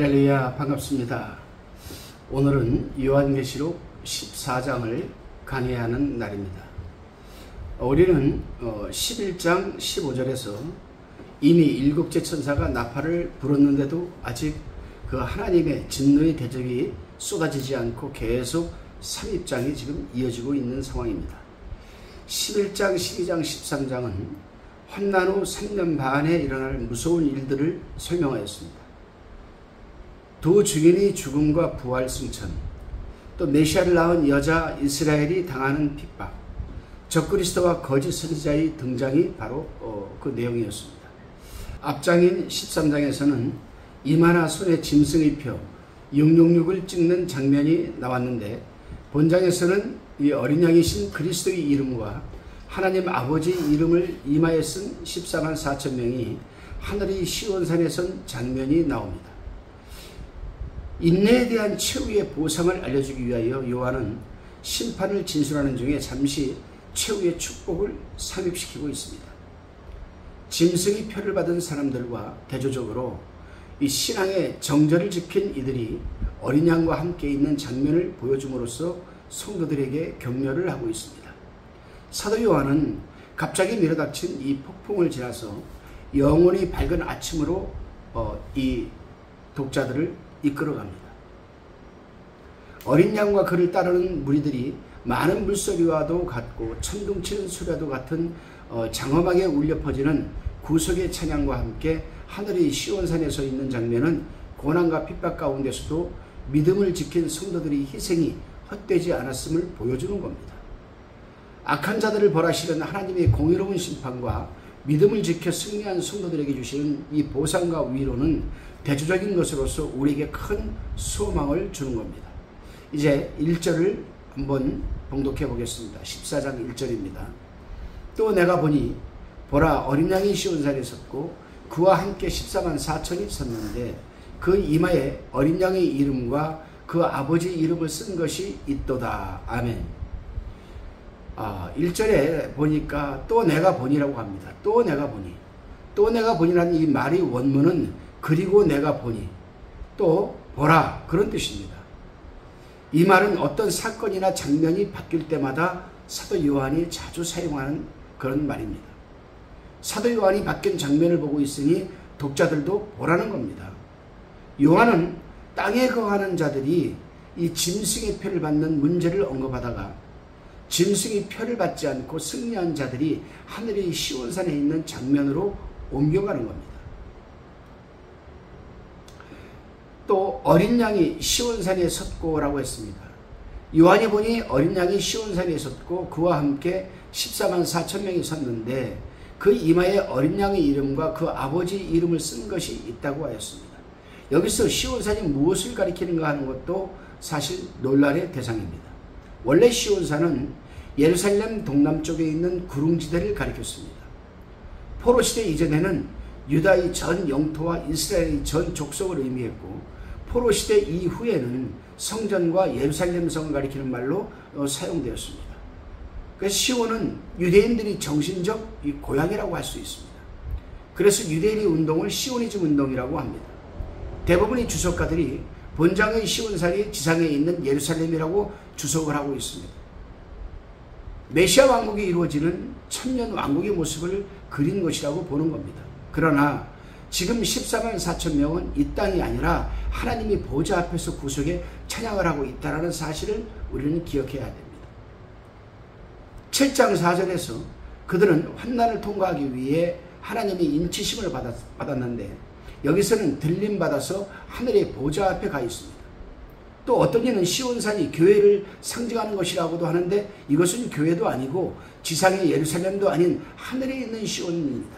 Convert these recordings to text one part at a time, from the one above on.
할렐루야, 반갑습니다. 오늘은 요한계시록 14장을 강해하는 날입니다. 우리는 11장 15절에서 이미 일곱째 천사가 나팔을 불었는데도 아직 그 하나님의 진노의 대접이 쏟아지지 않고 계속 삼입장이 지금 이어지고 있는 상황입니다. 11장, 12장, 13장은 환난 후 3년 반에 일어날 무서운 일들을 설명하였습니다. 두 증인의 죽음과 부활 승천, 또 메시아를 낳은 여자 이스라엘이 당하는 핍박, 적그리스도와 거짓 선지자의 등장이 바로 그 내용이었습니다. 앞장인 13장에서는 이마나 손에 짐승의 표 666을 찍는 장면이 나왔는데, 본장에서는 이 어린 양이신 그리스도의 이름과 하나님 아버지의 이름을 이마에 쓴 14만 4천 명이 하늘의 시온산에 선 장면이 나옵니다. 인내에 대한 최후의 보상을 알려주기 위하여 요한은 심판을 진술하는 중에 잠시 최후의 축복을 삽입시키고 있습니다. 짐승의 표를 받은 사람들과 대조적으로 이 신앙의 정절을 지킨 이들이 어린 양과 함께 있는 장면을 보여줌으로써 성도들에게 격려를 하고 있습니다. 사도 요한은 갑자기 밀어닥친 이 폭풍을 지나서 영원히 밝은 아침으로 이 독자들을 이끌어갑니다. 어린 양과 그를 따르는 무리들이 많은 물소리와도 같고 천둥치는 소리와도 같은 장엄하게 울려 퍼지는 구속의 찬양과 함께 하늘의 시온산에 서 있는 장면은 고난과 핍박 가운데서도 믿음을 지킨 성도들의 희생이 헛되지 않았음을 보여주는 겁니다. 악한 자들을 벌하시는 하나님의 공의로운 심판과 믿음을 지켜 승리한 성도들에게 주시는 이 보상과 위로는 대조적인 것으로서 우리에게 큰 소망을 주는 겁니다. 이제 1절을 한번 봉독해 보겠습니다. 14장 1절입니다. 또 내가 보니 보라, 어린 양이 시온산에 섰고 그와 함께 14만 4천이 섰는데 그 이마에 어린 양의 이름과 그 아버지 이름을 쓴 것이 있도다. 아멘. 1절에 보니까 또 내가 보니라고 합니다. 또 내가 보니. 또 내가 보니라는 이 말의 원문은 그리고 내가 보니, 또 보라, 그런 뜻입니다. 이 말은 어떤 사건이나 장면이 바뀔 때마다 사도 요한이 자주 사용하는 그런 말입니다. 사도 요한이 바뀐 장면을 보고 있으니 독자들도 보라는 겁니다. 요한은 땅에 거하는 자들이 이 짐승의 표를 받는 문제를 언급하다가 짐승의 표를 받지 않고 승리한 자들이 하늘의 시온산에 있는 장면으로 옮겨가는 겁니다. 또 어린 양이 시온산에 섰고라고 했습니다. 요한이 보니 어린 양이 시온산에 섰고 그와 함께 14만 4천 명이 섰는데 그 이마에 어린 양의 이름과 그 아버지 이름을 쓴 것이 있다고 하였습니다. 여기서 시온산이 무엇을 가리키는가 하는 것도 사실 논란의 대상입니다. 원래 시온산은 예루살렘 동남쪽에 있는 구릉지대를 가리켰습니다. 포로시대 이전에는 유다의 전 영토와 이스라엘의 전 족속을 의미했고, 포로시대 이후에는 성전과 예루살렘 성을 가리키는 말로 사용되었습니다. 그래서 시온은 유대인들이 정신적 고향이라고 할 수 있습니다. 그래서 유대인의 운동을 시오니즘 운동이라고 합니다. 대부분의 주석가들이 본장의 시온산이 지상에 있는 예루살렘이라고 주석을 하고 있습니다. 메시아 왕국이 이루어지는 천년 왕국의 모습을 그린 것이라고 보는 겁니다. 그러나 지금 14만 4천 명은 이 땅이 아니라 하나님이 보좌 앞에서 구속에 찬양을 하고 있다는 사실을 우리는 기억해야 됩니다. 7장 4절에서 그들은 환난을 통과하기 위해 하나님의 인치심을 받았는데, 여기서는 들림받아서 하늘의 보좌 앞에 가 있습니다. 또 어떤 이는 시온산이 교회를 상징하는 것이라고도 하는데, 이것은 교회도 아니고 지상의 예루살렘도 아닌 하늘에 있는 시온입니다.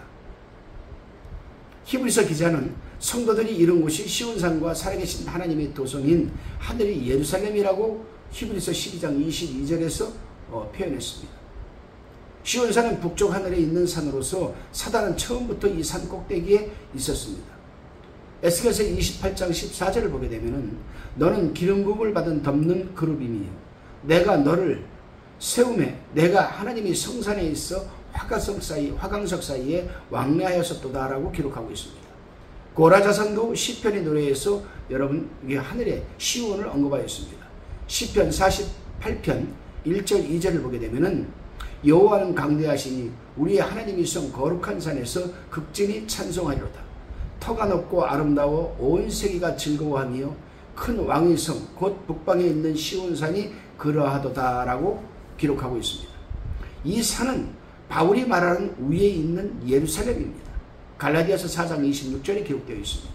히브리서 기자는 성도들이 이룬 곳이 시온산과 살아계신 하나님의 도성인 하늘의 예루살렘이라고 히브리서 12장 22절에서 표현했습니다. 시온산은 북쪽 하늘에 있는 산으로서 사단은 처음부터 이 산 꼭대기에 있었습니다. 에스겔서 28장 14절을 보게 되면 너는 기름 부음을 받은 덮는 그룹이니요 내가 너를 세움에 내가 하나님이 성산에 있어 화강석 사이에 왕래하였었도다라고 기록하고 있습니다. 고라 자손도 시편의 노래에서 여러분 이게 하늘의 시온을 언급하였습니다. 시편 48편 1절 2절을 보게 되면은 여호와는 강대하시니 우리의 하나님이 성 거룩한 산에서 극진히 찬송하리로다. 터가 높고 아름다워 온 세계가 즐거워하며 큰 왕의 성 곧 북방에 있는 시온산이 그러하도다라고 기록하고 있습니다. 이 산은 바울이 말하는 위에 있는 예루살렘입니다. 갈라디아서 4장 26절에 기록되어 있습니다.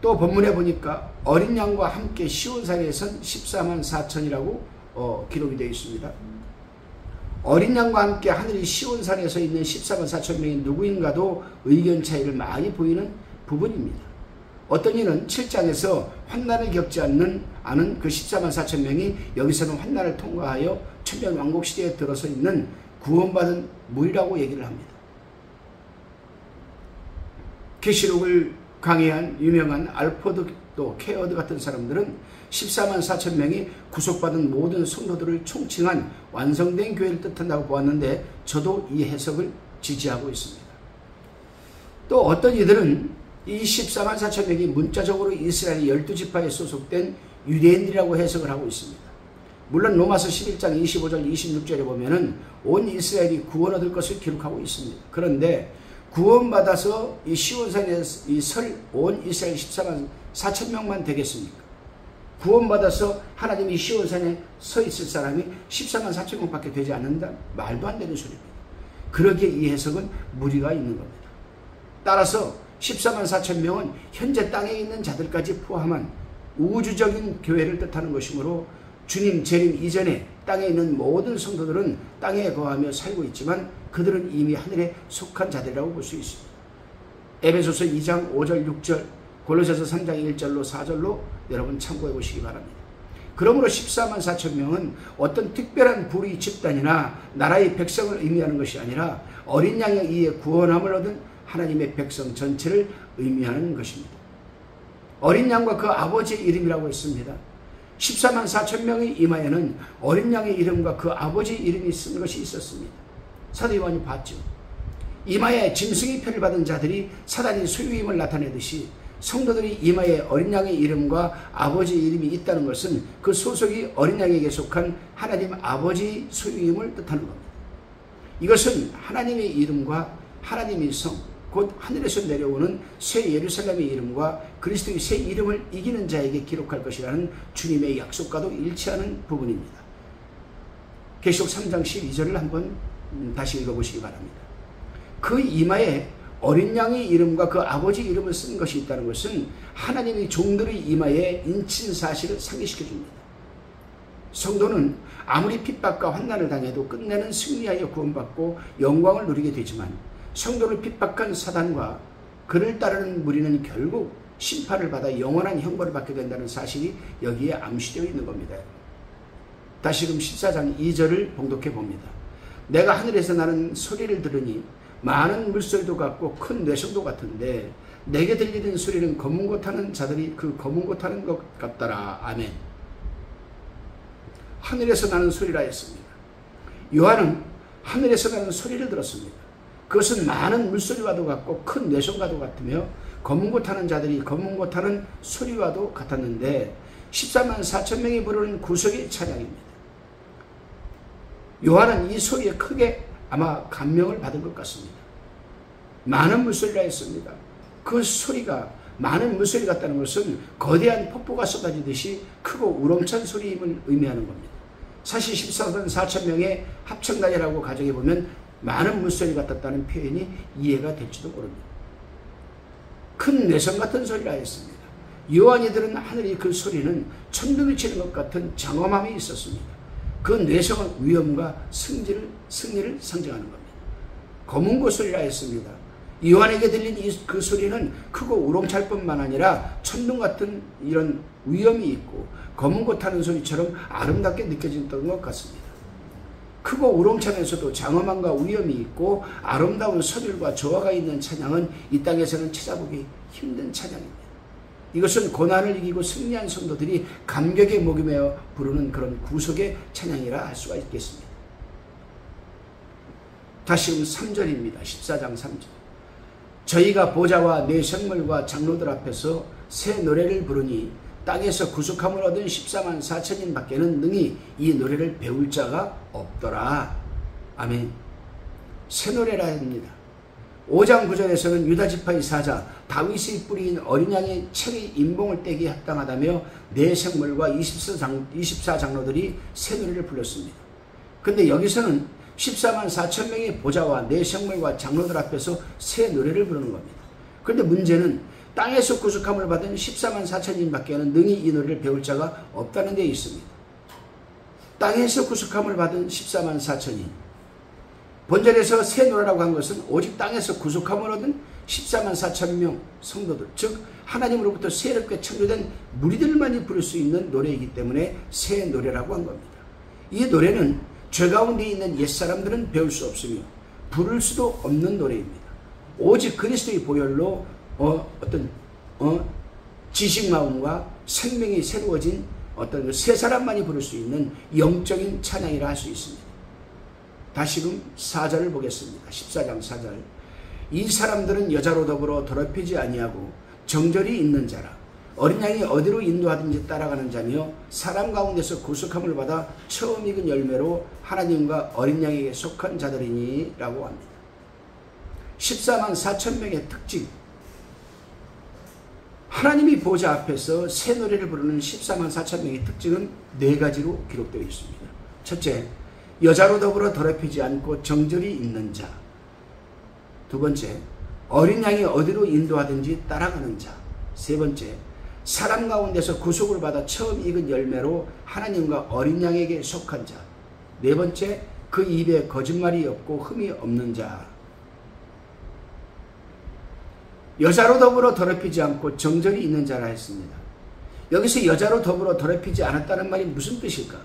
또 본문에 보니까 어린 양과 함께 시온산에 선 14만 4천이라고 기록이 되어 있습니다. 어린 양과 함께 하늘이 시온산에 서 있는 14만 4천 명이 누구인가도 의견 차이를 많이 보이는 부분입니다. 어떤 이는 7장에서 환난을 겪지 않은 그 14만 4천 명이 여기서는 환난을 통과하여 천년왕국 시대에 들어서 있는 구원받은 무리라고 얘기를 합니다. 계시록을 강의한 유명한 알포드 또 케어드 같은 사람들은 14만 4천 명이 구속받은 모든 성도들을 총칭한 완성된 교회를 뜻한다고 보았는데 저도 이 해석을 지지하고 있습니다. 또 어떤 이들은 이 14만 4천 명이 문자적으로 이스라엘 12지파에 소속된 유대인들이라고 해석을 하고 있습니다. 물론 로마서 11장 25절 26절에 보면은 온 이스라엘이 구원 얻을 것을 기록하고 있습니다. 그런데 구원받아서 이 시온산에 온 이스라엘 14만 4천 명만 되겠습니까? 구원받아서 하나님이 시온산에 서 있을 사람이 14만 4천 명밖에 되지 않는다? 말도 안 되는 소리입니다. 그러기에 이 해석은 무리가 있는 겁니다. 따라서 14만 4천 명은 현재 땅에 있는 자들까지 포함한 우주적인 교회를 뜻하는 것이므로 주님 재림 이전에 땅에 있는 모든 성도들은 땅에 거하며 살고 있지만 그들은 이미 하늘에 속한 자들이라고 볼 수 있습니다. 에베소서 2장 5절 6절 골로새서 3장 1절로 4절로 여러분 참고해 보시기 바랍니다. 그러므로 14만 4천 명은 어떤 특별한 부리 집단이나 나라의 백성을 의미하는 것이 아니라 어린 양에 의해 구원함을 얻은 하나님의 백성 전체를 의미하는 것입니다. 어린 양과 그 아버지의 이름이라고 했습니다. 14만 4천 명의 이마에는 어린 양의 이름과 그 아버지의 이름이 쓴 것이 있었습니다. 사도 요한이 봤죠. 이마에 짐승의 표를 받은 자들이 사단이 소유임을 나타내듯이 성도들이 이마에 어린 양의 이름과 아버지의 이름이 있다는 것은 그 소속이 어린 양에게 속한 하나님 아버지의 소유임을 뜻하는 겁니다. 이것은 하나님의 이름과 하나님의 성, 곧 하늘에서 내려오는 새 예루살렘의 이름과 그리스도의 새 이름을 이기는 자에게 기록할 것이라는 주님의 약속과도 일치하는 부분입니다. 계시록 3장 12절을 한번 다시 읽어보시기 바랍니다. 그 이마에 어린 양의 이름과 그 아버지 이름을 쓴 것이 있다는 것은 하나님의 종들의 이마에 인친 사실을 상기시켜 줍니다. 성도는 아무리 핍박과 환난을 당해도 끝내는 승리하여 구원받고 영광을 누리게 되지만 성도를 핍박한 사단과 그를 따르는 무리는 결국 심판을 받아 영원한 형벌을 받게 된다는 사실이 여기에 암시되어 있는 겁니다. 다시금 14장 2절을 봉독해 봅니다. 내가 하늘에서 나는 소리를 들으니 많은 물소리도 같고 큰 뇌성도 같은데 내게 들리는 소리는 검은 고 타는 자들이 그 검은 고 타는 것 같더라. 아멘. 하늘에서 나는 소리라 했습니다. 요한은 하늘에서 나는 소리를 들었습니다. 그것은 많은 물소리와도 같고 큰 뇌성과도 같으며 검은 고 타는 자들이 검은 고 타는 소리와도 같았는데 14만 4천 명이 부르는 구속의 찬양입니다. 요한은 이 소리에 크게 아마 감명을 받은 것 같습니다. 많은 물소리라 했습니다. 그 소리가 많은 물소리 같다는 것은 거대한 폭포가 쏟아지듯이 크고 우렁찬 소리임을 의미하는 겁니다. 사실 14만 4천 명의 합청단이라고 가정해 보면 많은 물소리 같았다는 표현이 이해가 될지도 모릅니다. 큰 뇌성 같은 소리라 했습니다. 요한이 들은 하늘의 그 소리는 천둥이 치는 것 같은 장엄함이 있었습니다. 그 뇌성은 위엄과 승리를 상징하는 겁니다. 검은 고 소리라 했습니다. 요한에게 들린 그 소리는 크고 우렁찰 뿐만 아니라 천둥 같은 이런 위엄이 있고 검은 고 타는 소리처럼 아름답게 느껴졌던 것 같습니다. 크고 우렁차면서도 장엄함과 위엄이 있고 아름다운 선율과 조화가 있는 찬양은 이 땅에서는 찾아보기 힘든 찬양입니다. 이것은 고난을 이기고 승리한 성도들이 감격에 목이며 부르는 그런 구속의 찬양이라 할 수가 있겠습니다. 다시금 3절입니다. 14장 3절. 저희가 보좌와 내 생물과 장로들 앞에서 새 노래를 부르니 땅에서 구속함을 얻은 14만 4천인 밖에는 능히 이 노래를 배울 자가 없더라. 아멘. 새 노래라 합니다. 5장 9절에서는 유다지파의 사자 다윗의 뿌리인 어린 양의 책의 인봉을 떼기 합당하다며 내 생물과 24장로들이 새 노래를 불렀습니다. 근데 여기서는 14만 4천 명의 보좌와 내 생물과 장로들 앞에서 새 노래를 부르는 겁니다. 그런데 문제는 땅에서 구속함을 받은 14만 4천인 밖에는 능히 이 노래를 배울 자가 없다는 데 있습니다. 땅에서 구속함을 받은 14만 4천인, 본절에서 새 노래라고 한 것은 오직 땅에서 구속함을 얻은 14만 4천 명 성도들, 즉 하나님으로부터 새롭게 창조된 무리들만이 부를 수 있는 노래이기 때문에 새 노래라고 한 겁니다. 이 노래는 죄 가운데 있는 옛사람들은 배울 수 없으며 부를 수도 없는 노래입니다. 오직 그리스도의 보혈로 지식마음과 생명이 새로워진 어떤 새 사람만이 부를 수 있는 영적인 찬양이라 할 수 있습니다. 다시금 4절을 보겠습니다. 14장 4절. 이 사람들은 여자로 더불어 더럽히지 아니하고 정절이 있는 자라. 어린 양이 어디로 인도하든지 따라가는 자며 사람 가운데서 구속함을 받아 처음 익은 열매로 하나님과 어린 양에게 속한 자들이니 라고 합니다. 14만 4천 명의 특징. 하나님이 보좌 앞에서 새 노래를 부르는 14만 4천 명의 특징은 4가지로 기록되어 있습니다. 첫째, 여자로 더불어 더럽히지 않고 정절이 있는 자. 두 번째, 어린 양이 어디로 인도하든지 따라가는 자. 세 번째, 사람 가운데서 구속을 받아 처음 익은 열매로 하나님과 어린 양에게 속한 자. 네 번째, 그 입에 거짓말이 없고 흠이 없는 자. 여자로 더불어 더럽히지 않고 정절이 있는 자라 했습니다. 여기서 여자로 더불어 더럽히지 않았다는 말이 무슨 뜻일까?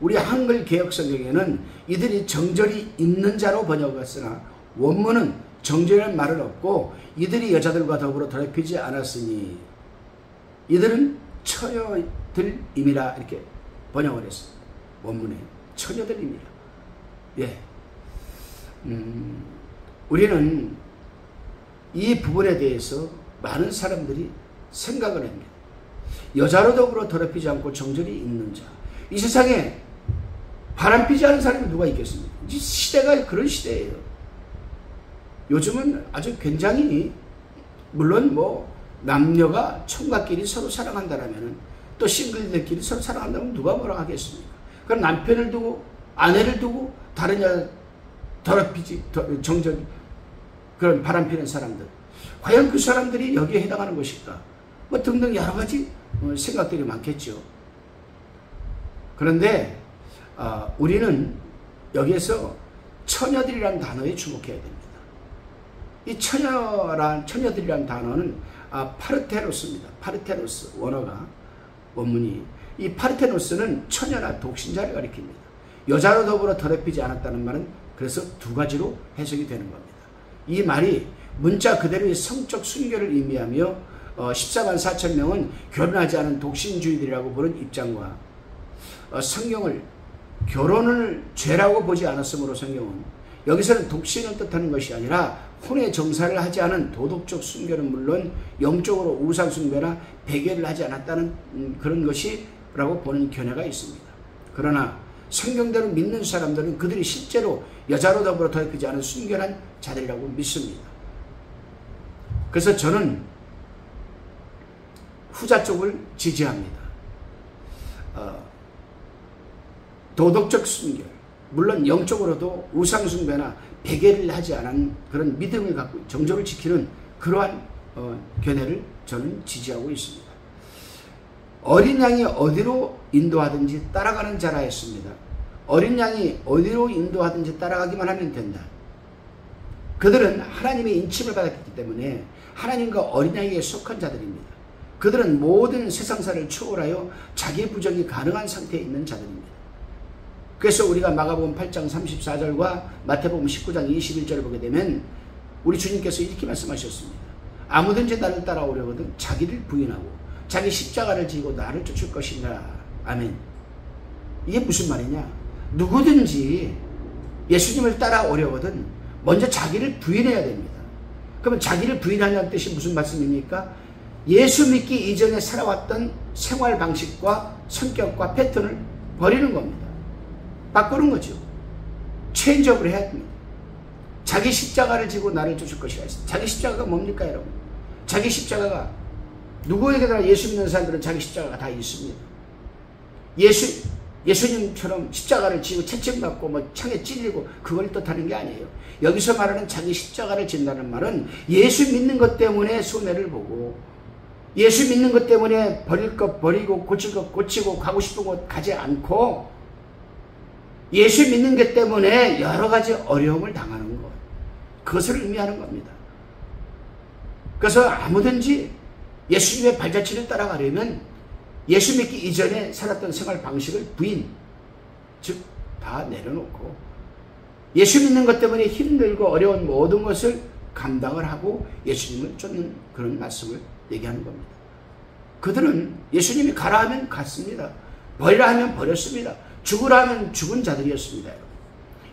우리 한글 개역 성경에는 이들이 정절이 있는 자로 번역했으나 원문은 정절이라는 말은 없고 이들이 여자들과 더불어 더럽히지 않았으니 이들은 처녀들임이라 이렇게 번역을 했습니다. 원문에 처녀들임이라. 예. 우리는 이 부분에 대해서 많은 사람들이 생각을 합니다. 여자로 더불어 더럽히지 않고 정절이 있는 자. 이 세상에 바람피지 않은 사람이 누가 있겠습니까? 이 시대가 그런 시대예요. 요즘은 아주 굉장히, 물론 남녀가 총각끼리 서로 사랑한다라면, 또 싱글들끼리 서로 사랑한다면 누가 뭐라 하겠습니까? 그럼 남편을 두고 아내를 두고 다른 여자 더럽히지, 정절, 그런 바람피는 사람들, 과연 그 사람들이 여기에 해당하는 것일까? 등등 여러 가지 생각들이 많겠죠. 그런데 우리는 여기에서 처녀들이라는 단어에 주목해야 됩니다. 이 처녀들이라는 단어는 파르테노스입니다. 파르테노스, 원문이. 이 파르테노스는 처녀나 독신자를 가리킵니다. 여자로 더불어 더럽히지 않았다는 말은 그래서 2가지로 해석이 되는 겁니다. 이 말이 문자 그대로의 성적 순결을 의미하며 14만 4천 명은 결혼하지 않은 독신주의들이라고 보는 입장과 성경을 결혼을 죄라고 보지 않았으므로 성경은 여기서는 독신을 뜻하는 것이 아니라 혼의 정사를 하지 않은 도덕적 순결은 물론 영적으로 우상 숭배나 배교를 하지 않았다는 그런 것이라고 보는 견해가 있습니다. 그러나 성경대로 믿는 사람들은 그들이 실제로 여자로 더불어 더럽히지 않은 순결한 자들이라고 믿습니다. 그래서 저는 후자 쪽을 지지합니다. 도덕적 순결, 물론 영적으로도 우상 숭배나 배교를 하지 않은 그런 믿음을 갖고 정조를 지키는 그러한 견해를 저는 지지하고 있습니다. 어린 양이 어디로 인도하든지 따라가는 자라 했습니다. 어린 양이 어디로 인도하든지 따라가기만 하면 된다. 그들은 하나님의 인침을 받았기 때문에 하나님과 어린 양에게 속한 자들입니다. 그들은 모든 세상사를 초월하여 자기 부정이 가능한 상태에 있는 자들입니다. 그래서 우리가 마가복음 8장 34절과 마태복음 19장 21절을 보게 되면 우리 주님께서 이렇게 말씀하셨습니다. 아무든지 나를 따라오려거든 자기를 부인하고 자기 십자가를 지고 나를 쫓을 것이니라. 아멘. 이게 무슨 말이냐? 누구든지 예수님을 따라오려거든 먼저 자기를 부인해야 됩니다. 그러면 자기를 부인하냐는 뜻이 무슨 말씀입니까? 예수 믿기 이전에 살아왔던 생활 방식과 성격과 패턴을 버리는 겁니다. 바꾸는 거죠. 체인지업을 해야 됩니다. 자기 십자가를 지고 나를 쫓을 것이라 했습니다. 자기 십자가가 뭡니까, 여러분? 자기 십자가가 누구에게나 예수 믿는 사람들은 자기 십자가가 다 있습니다. 예수님처럼 십자가를 지고 채찍맞고 뭐 창에 찔리고 그걸 뜻하는 게 아니에요. 여기서 말하는 자기 십자가를 진다는 말은 예수 믿는 것 때문에 손해를 보고 예수 믿는 것 때문에 버릴 것 버리고 고칠 것 고치고 가고 싶은 곳 가지 않고 예수 믿는 것 때문에 여러 가지 어려움을 당하는 것, 그것을 의미하는 겁니다. 그래서 아무든지 예수님의 발자취를 따라가려면 예수 믿기 이전에 살았던 생활 방식을 부인, 즉 다 내려놓고 예수 믿는 것 때문에 힘들고 어려운 모든 것을 감당을 하고 예수님을 쫓는 그런 말씀을 얘기하는 겁니다. 그들은 예수님이 가라 하면 갔습니다. 버리라 하면 버렸습니다. 죽으라 하면 죽은 자들이었습니다.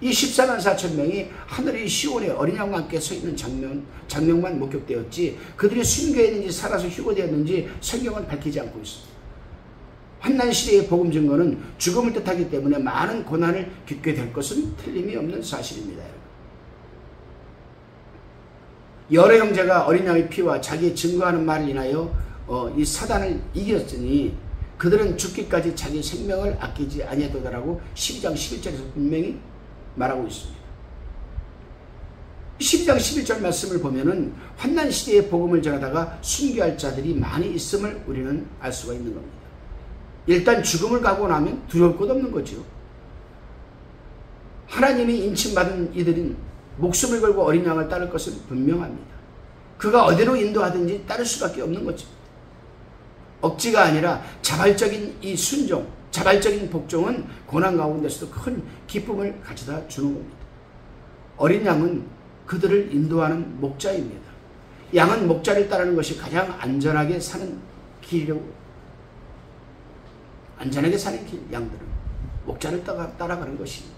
이 14만 4천 명이 하늘의 시온에 어린 양과 함께 서 있는 장면만 목격되었지 그들이 순교했는지 살아서 휴거되었는지 성경은 밝히지 않고 있습니다. 환난 시대의 복음 증거는 죽음을 뜻하기 때문에 많은 고난을 겪게 될 것은 틀림이 없는 사실입니다. 여러 형제가 어린 양의 피와 자기의 증거하는 말을 인하여 이 사단을 이겼으니 그들은 죽기까지 자기 생명을 아끼지 아니하도다라고 12장 11절에서 분명히 말하고 있습니다. 12장 11절 말씀을 보면은 환난 시대의 복음을 전하다가 순교할 자들이 많이 있음을 우리는 알 수가 있는 겁니다. 일단 죽음을 가고 나면 두려울 것 없는 거죠. 하나님이 인침받은 이들은 목숨을 걸고 어린 양을 따를 것은 분명합니다. 그가 어디로 인도하든지 따를 수밖에 없는 거죠. 억지가 아니라 자발적인 이 순종, 자발적인 복종은 고난 가운데서도 큰 기쁨을 가져다 주는 겁니다. 어린 양은 그들을 인도하는 목자입니다. 양은 목자를 따르는 것이 가장 안전하게 사는 길이라고. 안전하게 사는 길, 양들은 목자를 따라가는 것입니다.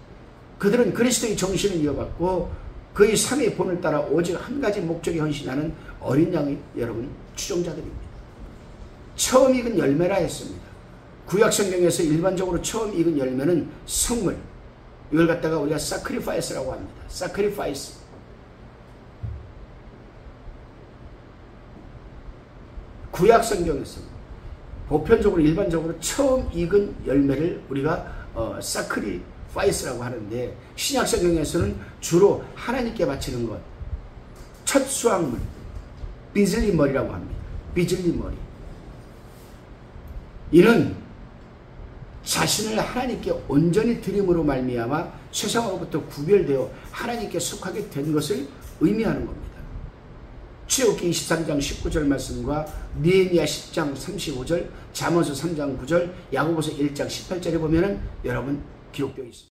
그들은 그리스도의 정신을 이어받고 그의 삶의 본을 따라 오직 한 가지 목적에 헌신하는 어린 양의 여러분 추종자들입니다. 처음 익은 열매라 했습니다. 구약 성경에서 일반적으로 처음 익은 열매는 성물, 이걸 갖다가 우리가 sacrifice라고 합니다. sacrifice. 구약 성경에서 보편적으로 일반적으로 처음 익은 열매를 우리가 sacrifice라고 하는데 신약 성경에서는 주로 하나님께 바치는 것, 첫 수확물, 비즐리 머리라고 합니다. 비즐리 머리. 이는 자신을 하나님께 온전히 드림으로 말미암아 세상으로부터 구별되어 하나님께 속하게 된 것을 의미하는 겁니다. 출애굽기 23장 19절 말씀과 느헤미야 10장 35절, 잠언서 3장 9절, 야고보서 1장 18절에 보면은 여러분 기록되어 있습니다.